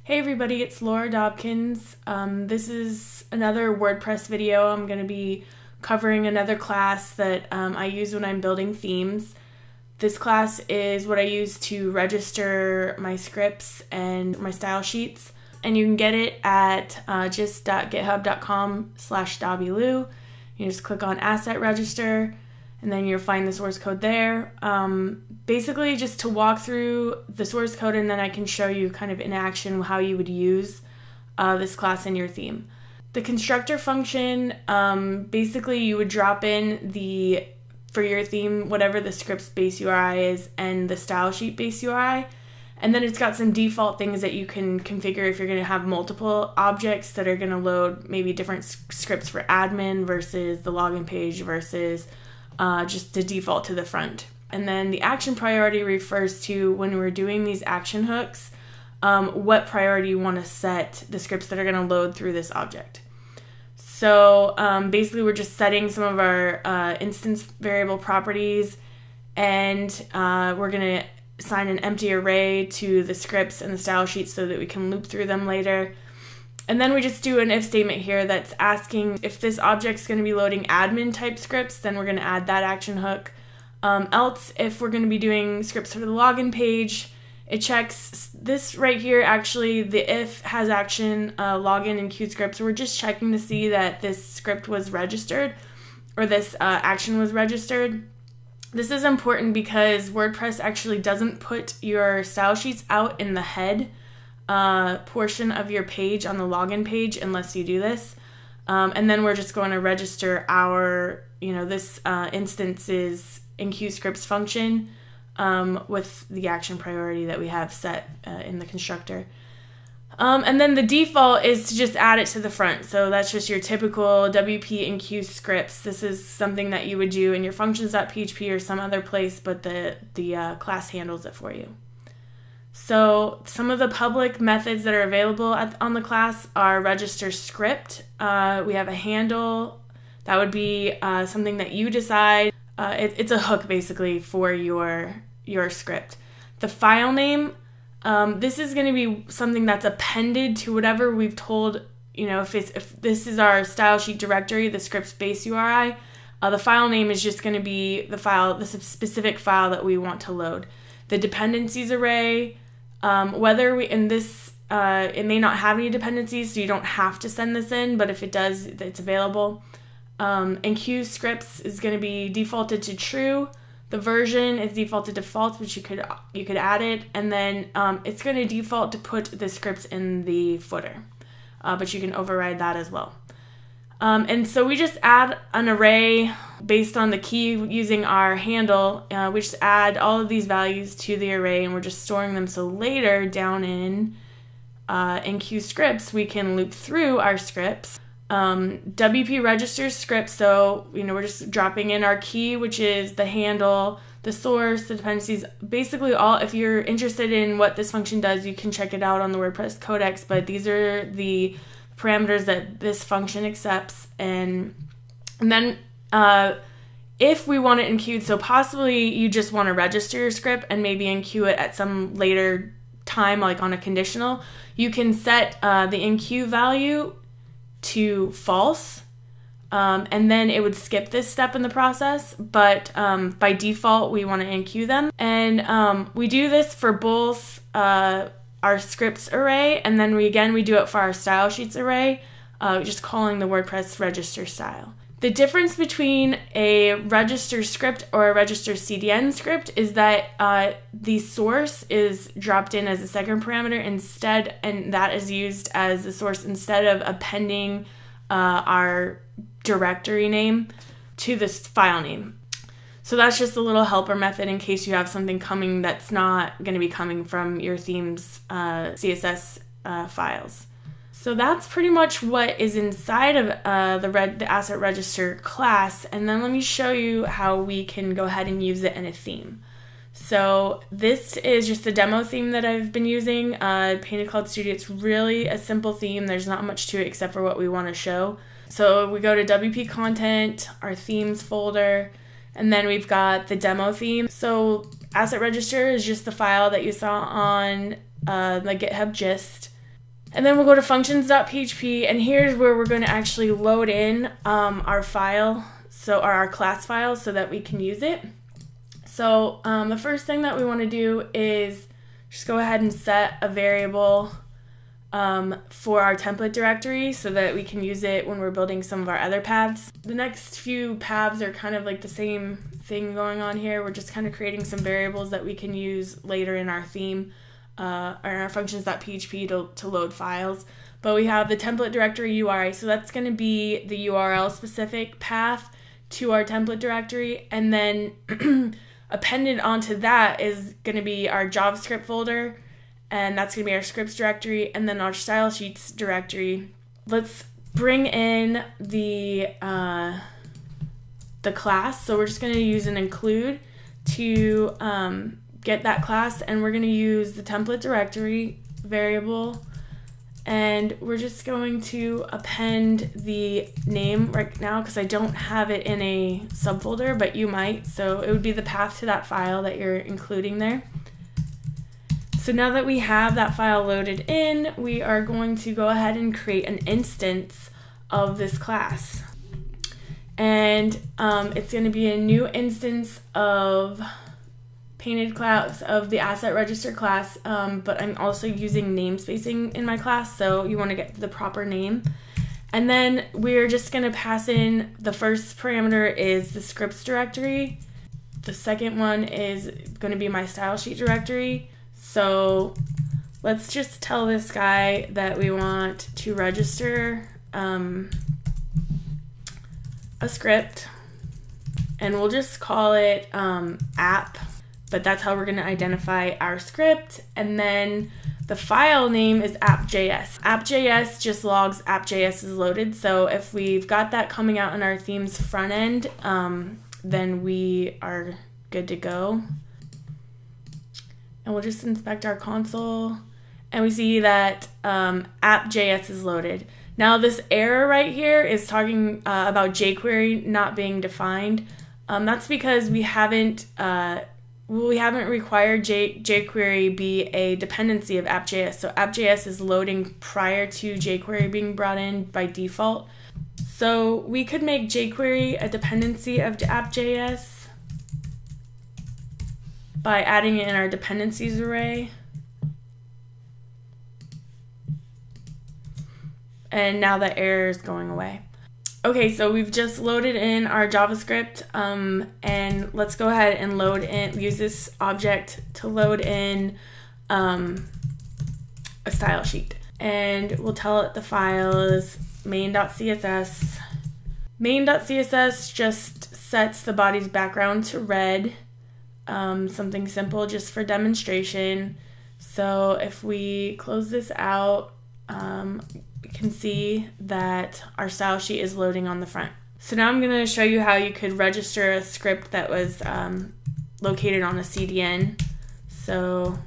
Hey everybody, it's Laura Dobkins. This is another WordPress video. I'm going to be covering another class that I use when I'm building themes. This class is what I use to register my scripts and my style sheets. And you can get it at just.github.com/dobbylou. You just click on Asset Register, and then you'll find the source code there. Basically just to walk through the source code, and then I can show you kind of in action how you would use this class in your theme. The constructor function, basically you would drop in for your theme, whatever the script's base URI is and the style sheet base URI. And then it's got some default things that you can configure if you're going to have multiple objects that are going to load maybe different scripts for admin versus the login page versus just the default to the front. And then the action priority refers to when we're doing these action hooks, what priority you want to set the scripts that are going to load through this object. So basically we're just setting some of our instance variable properties, and we're going to assign an empty array to the scripts and the style sheets so that we can loop through them later. And then we just do an if statement here that's asking if this object's going to be loading admin type scripts, then we're going to add that action hook. Else, if we're going to be doing scripts for the login page, it checks this right here. Actually, the if has action login and queue scripts. We're just checking to see that this script was registered, or this action was registered. This is important because WordPress actually doesn't put your style sheets out in the head portion of your page on the login page unless you do this. And then we're just going to register our, this instance's enqueue scripts function with the action priority that we have set in the constructor. And then the default is to just add it to the front. So that's just your typical WP enqueue scripts. This is something that you would do in your functions.php or some other place, but the class handles it for you. So some of the public methods that are available on the class are register script. We have a handle. That would be something that you decide. It's a hook basically for your script. The file name, this is going to be something that's appended to whatever we've told, if this is our style sheet directory, the script's base URI, the file name is just going to be the specific file that we want to load. The dependencies array, whether we in this, it may not have any dependencies, so you don't have to send this in, but if it does, it's available. Enqueue scripts is going to be defaulted to true. The version is defaulted to false, but you could add it, and then it's going to default to put the scripts in the footer, but you can override that as well. And so we just add an array based on the key using our handle. We just add all of these values to the array, and we're just storing them so later down in enqueue scripts we can loop through our scripts. WP registers scripts, so we're just dropping in our key, which is the handle, the source, the dependencies, basically all. If you're interested in what this function does, you can check it out on the WordPress codex, but these are the parameters that this function accepts. And then if we want it enqueued, so possibly you just want to register your script and maybe enqueue it at some later time, like on a conditional, you can set the enqueue value to false, and then it would skip this step in the process, but by default we want to enqueue them. And we do this for both our scripts array, and then we do it for our style sheets array, just calling the WordPress register style. The difference between a register script or a register CDN script is that the source is dropped in as a second parameter instead, and that is used as the source instead of appending our directory name to this file name. So that's just a little helper method in case you have something coming that's not going to be coming from your theme's CSS files. So that's pretty much what is inside of the asset register class, and then let me show you how we can go ahead and use it in a theme. So this is just a demo theme that I've been using, Painted Cloud Studio. It's really a simple theme. There's not much to it except for what we want to show. So we go to WP Content, our themes folder, and then we've got the demo theme. So asset register is just the file that you saw on the GitHub gist. And then we'll go to functions.php, and here's where we're going to actually load in our file, so our class file, so that we can use it. So the first thing that we want to do is just go ahead and set a variable for our template directory so that we can use it when we're building some of our other paths. The next few paths are kind of like the same thing going on here. We're just kind of creating some variables that we can use later in our theme, or in our functions.php to load files. But we have the template directory URI, so that's going to be the URL specific path to our template directory, and then appended onto that is going to be our JavaScript folder, and that's going to be our scripts directory, and then our style sheets directory. Let's bring in the class. So we're just going to use an include to get that class, and we're going to use the template directory variable, and we're just going to append the name right now because I don't have it in a subfolder, but you might, so it would be the path to that file that you're including there. So now that we have that file loaded in, we are going to go ahead and create an instance of this class. And it's going to be a new instance of painted class of the asset register class, but I'm also using namespacing in my class, so you want to get the proper name. And then we're just going to pass in, the first parameter is the scripts directory. The second one is going to be my style sheet directory. So let's just tell this guy that we want to register a script, and we'll just call it app, but that's how we're going to identify our script. And then the file name is app.js. App.js just logs app.js is loaded, so if we've got that coming out in our theme's front end, then we are good to go. And we'll just inspect our console, and we see that app.js is loaded. Now this error right here is talking about jQuery not being defined. That's because we haven't required jQuery be a dependency of app.js. So app.js is loading prior to jQuery being brought in by default. So we could make jQuery a dependency of app.js by adding it in our dependencies array. And now the error is going away. Okay, so we've just loaded in our JavaScript, and let's go ahead and use this object to load in a style sheet. And we'll tell it the file is main.css. Main.css just sets the body's background to red. Something simple just for demonstration. So if we close this out, we can see that our style sheet is loading on the front. So now I'm going to show you how you could register a script that was located on a CDN. So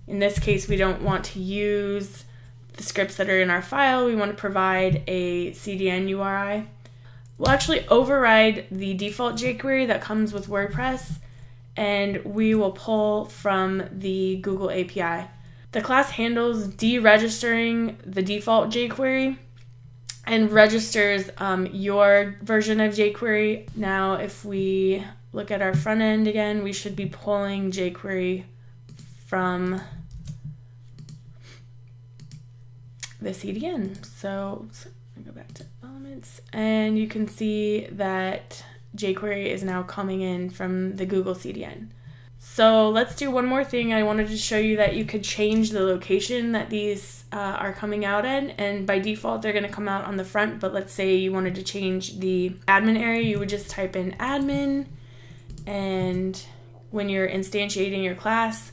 in this case, we don't want to use the scripts that are in our file. We want to provide a CDN URI. We'll actually override the default jQuery that comes with WordPress, and we will pull from the Google API. The class handles deregistering the default jQuery and registers your version of jQuery. Now, if we look at our front end again, we should be pulling jQuery from the CDN. So let's go back to elements, and you can see that jQuery is now coming in from the Google CDN. So let's do one more thing. I wanted to show you that you could change the location that these are coming out in, and by default they're going to come out on the front, but let's say you wanted to change the admin area, you would just type in admin, and when you're instantiating your class,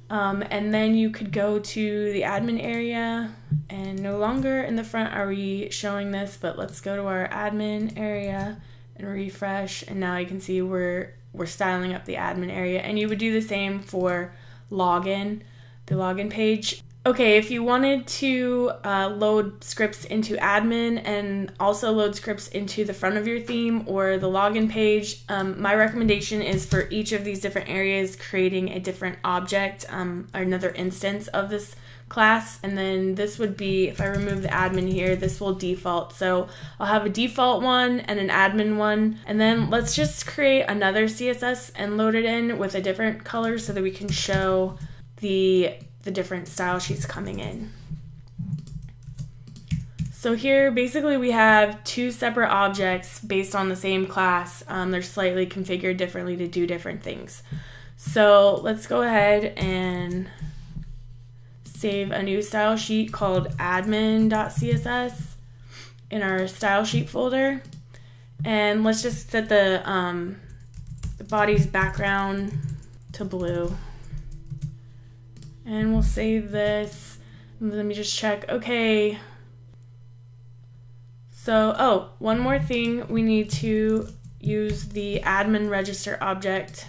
and then you could go to the admin area, and no longer in the front are we showing this, but let's go to our admin area and refresh, and now you can see we're styling up the admin area, and you would do the same for login, the login page. Okay, if you wanted to load scripts into admin and also load scripts into the front of your theme or the login page, my recommendation is for each of these different areas creating a different object, or another instance of this class, and then this would be, if I remove the admin here, this will default. So I'll have a default one and an admin one, and then let's just create another CSS and load it in with a different color so that we can show the different style sheets coming in. So here, basically we have two separate objects based on the same class. They're slightly configured differently to do different things. So let's go ahead and save a new style sheet called admin.css in our style sheet folder. And let's just set the body's background to blue. And we'll save this. Let me just check. Okay. So, one more thing, we need to use the admin register object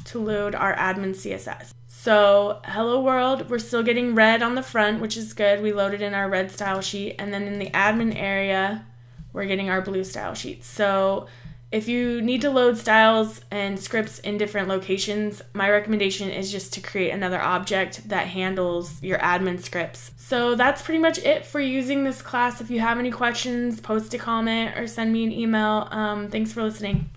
to load our admin CSS. So, hello world, we're still getting red on the front, which is good. We loaded in our red style sheet, and then in the admin area, we're getting our blue style sheet. So, if you need to load styles and scripts in different locations, my recommendation is just to create another object that handles your admin scripts. So that's pretty much it for using this class. If you have any questions, post a comment or send me an email. Thanks for listening.